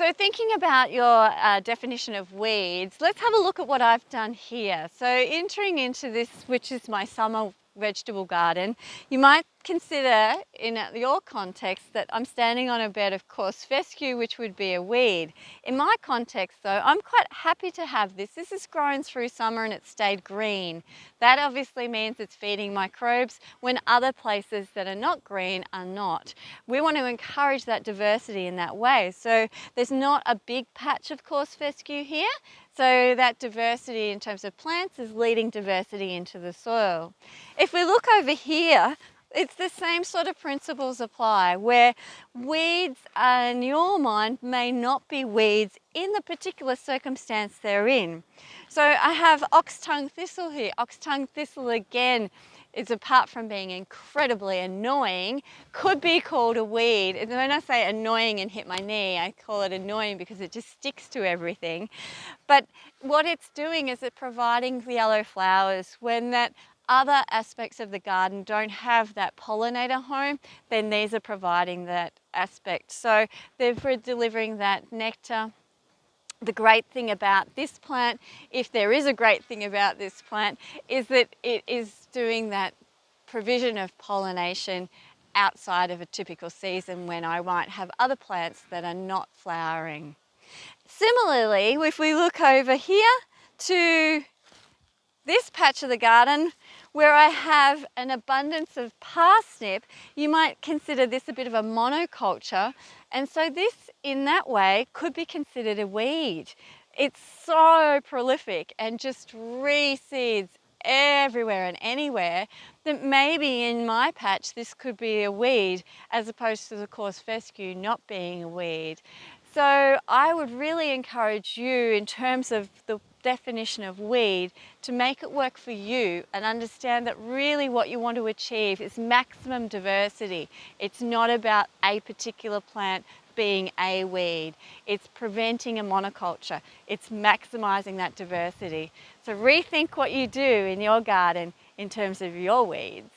So thinking about your definition of weeds, let's have a look at what I've done here. So entering into this, which is my summer vegetable garden, you might consider in your context that I'm standing on a bed of coarse fescue, which would be a weed. In my context though, I'm quite happy to have this. This has grown through summer and it's stayed green. That obviously means it's feeding microbes when other places that are not green are not. We want to encourage that diversity in that way. So there's not a big patch of coarse fescue here. So that diversity in terms of plants is leading diversity into the soil. If we look over here, it's the same sort of principles apply, where weeds in your mind may not be weeds in the particular circumstance they're in. So I have ox-tongue thistle here. Ox-tongue thistle again is, apart from being incredibly annoying, could be called a weed. And when I say annoying and hit my knee, I call it annoying because it just sticks to everything. But what it's doing is it's providing yellow flowers. When that other aspects of the garden don't have that pollinator home, then these are providing that aspect. So they're delivering that nectar. The great thing about this plant, if there is a great thing about this plant, is that it is doing that provision of pollination outside of a typical season when I might have other plants that are not flowering. Similarly, if we look over here to this patch of the garden where I have an abundance of parsnip, you might consider this a bit of a monoculture, and so this in that way could be considered a weed. It's so prolific and just reseeds everywhere and anywhere that maybe in my patch this could be a weed as opposed to the coarse fescue not being a weed. So I would really encourage you, in terms of the definition of weed, to make it work for you and understand that really what you want to achieve is maximum diversity. It's not about a particular plant being a weed. It's preventing a monoculture. It's maximizing that diversity. So rethink what you do in your garden in terms of your weeds.